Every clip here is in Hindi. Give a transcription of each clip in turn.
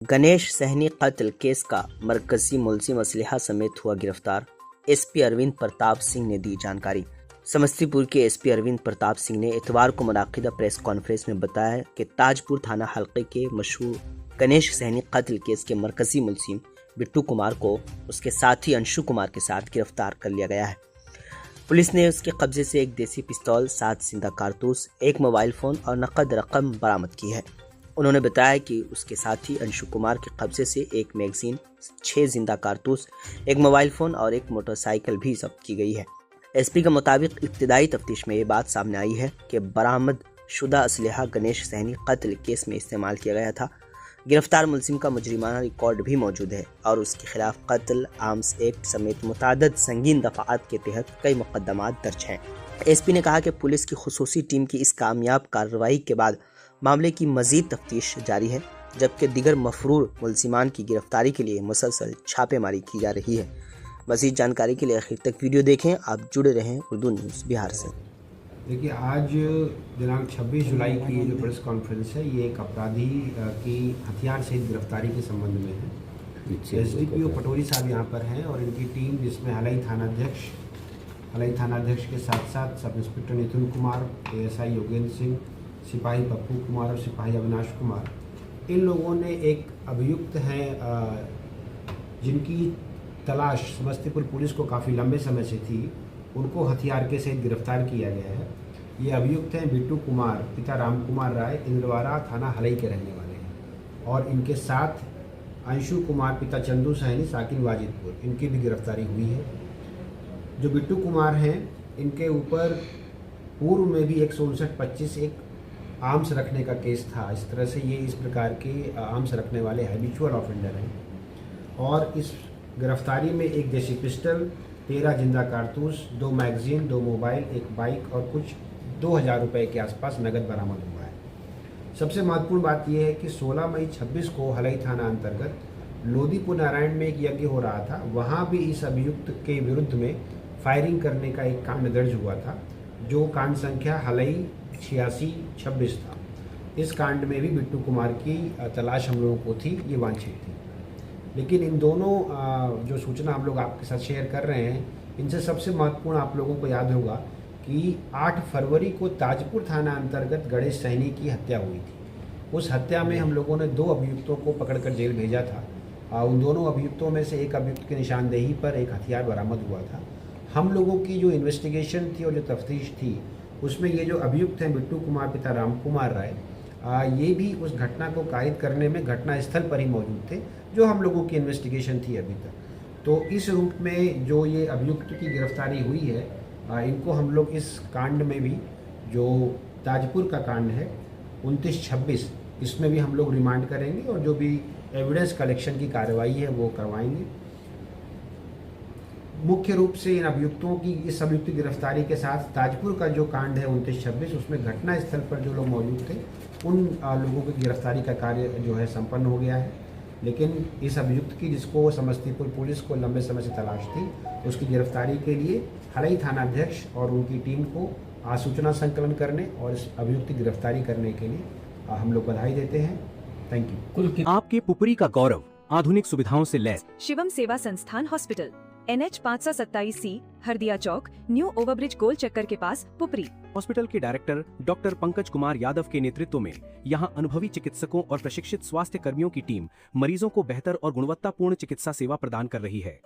गणेश सहनी कत्ल केस का मरकजी मुलजिम असलहा समेत हुआ गिरफ्तार। एसपी अरविंद प्रताप सिंह ने दी जानकारी। समस्तीपुर के एसपी अरविंद प्रताप सिंह ने इतवार को मुनाकिदा प्रेस कॉन्फ्रेंस में बताया कि ताजपुर थाना हल्के के मशहूर गणेश सहनी कत्ल केस के मरकजी मुलजिम बिट्टू कुमार को उसके साथी अंशु कुमार के साथ गिरफ्तार कर लिया गया है। पुलिस ने उसके कब्जे से एक देसी पिस्तौल, 7 जिंदा कारतूस, एक मोबाइल फोन और नकद रकम बरामद की है। उन्होंने बताया कि उसके साथी अंशु कुमार के कब्जे से एक मैगजीन, 6 जिंदा कारतूस, एक मोबाइल फोन और एक मोटरसाइकिल भी जब्त की गई है। एसपी के मुताबिक इब्तिदाई तफ्तीश में ये बात सामने आई है कि बरामद शुदा असलहा गणेश सहनी कत्ल केस में इस्तेमाल किया गया था। गिरफ्तार मुलजिम का मुजरिमाना रिकॉर्ड भी मौजूद है और उसके खिलाफ कत्ल, आर्म्स एक्ट समेत मुतादद संगीन दफात के तहत कई मुकदमात दर्ज हैं। एसपी ने कहा कि पुलिस की खुसूसी टीम की इस कामयाब कार्रवाई के बाद मामले की मजीद तफ्तीश जारी है, जबकि दिगर मफरूर मुलजिमान की गिरफ्तारी के लिए मुसलसल छापेमारी की जा रही है। मजीद जानकारी के लिए आखिर तक वीडियो देखें। आप जुड़े रहें उर्दू न्यूज़ बिहार से। देखिए, आज दिनांक 26 जुलाई की ये जो प्रेस कॉन्फ्रेंस है, ये एक अपराधी की हथियार सहित गिरफ्तारी के संबंध में है। एसडीपीओ पटोरी साहब यहाँ पर हैं और इनकी टीम, जिसमें हलाई थाना अध्यक्ष के साथ साथ sub inspector Nitin Kumar, ASI Yogendra Singh, सिपाही पप्पू कुमार और सिपाही अविनाश कुमार, इन लोगों ने एक अभियुक्त हैं जिनकी तलाश समस्तीपुर पुलिस को काफ़ी लंबे समय से थी, उनको हथियार के सहित गिरफ्तार किया गया है। ये अभियुक्त हैं बिट्टू कुमार, पिता राम कुमार राय, इंद्रवारा थाना हलई के रहने वाले हैं, और इनके साथ अंशु कुमार, पिता चंदू सहनी, साकिन वाजिदपुर, इनकी भी गिरफ्तारी हुई है। जो बिट्टू कुमार हैं, इनके ऊपर पूर्व में भी 159-25 एक आर्म्स रखने का केस था। इस तरह से ये इस प्रकार के आर्म्स रखने वाले हैबिचुअल ऑफेंडर हैं, और इस गिरफ्तारी में एक देसी पिस्टल, 13 जिंदा कारतूस, 2 मैगजीन, 2 मोबाइल, एक बाइक और कुछ 2000 रुपये के आसपास नगद बरामद हुआ है। सबसे महत्वपूर्ण बात यह है कि 16 मई 26 को हलई थाना अंतर्गत लोदीपुर नारायण में एक यज्ञ हो रहा था। वहाँ भी इस अभियुक्त के विरुद्ध में फायरिंग करने का एक कांड दर्ज हुआ था, जो कांड संख्या हलई 8626 था। इस कांड में भी बिट्टू कुमार की तलाश हम लोगों को थी, ये वांछित थी। लेकिन इन दोनों जो सूचना हम लोग आपके साथ शेयर कर रहे हैं, इनसे सबसे महत्वपूर्ण आप लोगों को याद होगा कि 8 फरवरी को ताजपुर थाना अंतर्गत गणेश सहनी की हत्या हुई थी। उस हत्या में हम लोगों ने 2 अभियुक्तों को पकड़कर जेल भेजा था। उन दोनों अभियुक्तों में से एक अभियुक्त की निशानदेही पर एक हथियार बरामद हुआ था। हम लोगों की जो इन्वेस्टिगेशन थी और जो तफ्तीश थी, उसमें ये जो अभियुक्त हैं बिट्टू कुमार, पिता राम कुमार राय, ये भी उस घटना को कारित करने में घटना स्थल पर ही मौजूद थे, जो हम लोगों की इन्वेस्टिगेशन थी अभी तक। तो इस रूप में जो ये अभियुक्त की गिरफ्तारी हुई है, इनको हम लोग इस कांड में भी, जो ताजपुर का कांड है 29-26, इसमें भी हम लोग रिमांड करेंगे और जो भी एविडेंस कलेक्शन की कार्रवाई है वो करवाएंगे। मुख्य रूप से इन अभियुक्तों की, इस अभियुक्त की गिरफ्तारी के साथ ताजपुर का जो कांड है 29-26, उसमें घटना स्थल पर जो लोग मौजूद थे, उन लोगों की गिरफ्तारी का कार्य जो है संपन्न हो गया है। लेकिन इस अभियुक्त की, जिसको समस्तीपुर पुलिस को लंबे समय से तलाश थी, उसकी गिरफ्तारी के लिए हलई थाना अध्यक्ष और उनकी टीम को सूचना संकलन करने और इस अभियुक्त की गिरफ्तारी करने के लिए हम लोग बधाई देते हैं। Thank you. आपके पुपरी का गौरव, आधुनिक सुविधाओं से लैस शिवम सेवा संस्थान हॉस्पिटल, NH 527C, हरदिया चौक, न्यू ओवरब्रिज गोल चक्कर के पास, पुपरी। हॉस्पिटल के डायरेक्टर डॉक्टर पंकज कुमार यादव के नेतृत्व में यहां अनुभवी चिकित्सकों और प्रशिक्षित स्वास्थ्य कर्मियों की टीम मरीजों को बेहतर और गुणवत्तापूर्ण चिकित्सा सेवा प्रदान कर रही है।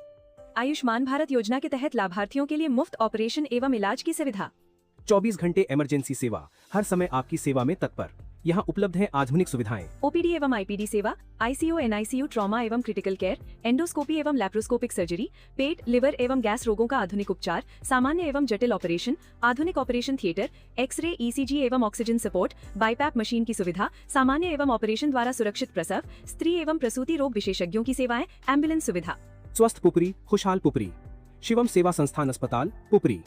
आयुष्मान भारत योजना के तहत लाभार्थियों के लिए मुफ्त ऑपरेशन एवं इलाज की सुविधा। 24 घंटे इमरजेंसी सेवा, हर समय आपकी सेवा में तत्पर। यहाँ उपलब्ध है आधुनिक सुविधाएं, OPD एवं IPD सेवा, ICU NICU ट्रॉमा एवं क्रिटिकल केयर, एंडोस्कोपी एवं लैप्रोस्कोपिक सर्जरी, पेट, लिवर एवं गैस रोगों का आधुनिक उपचार, सामान्य एवं जटिल ऑपरेशन, आधुनिक ऑपरेशन थिएटर, एक्सरे, ECG एवं ऑक्सीजन सपोर्ट, बाईपैप मशीन की सुविधा, सामान्य एवं ऑपरेशन द्वारा सुरक्षित प्रसव, स्त्री एवं प्रसूति रोग विशेषज्ञों की सेवाएं, एम्बुलेंस सुविधा। स्वस्थ पुपरी, खुशहाल पुपरी। शिवम सेवा संस्थान अस्पताल, पुपरी।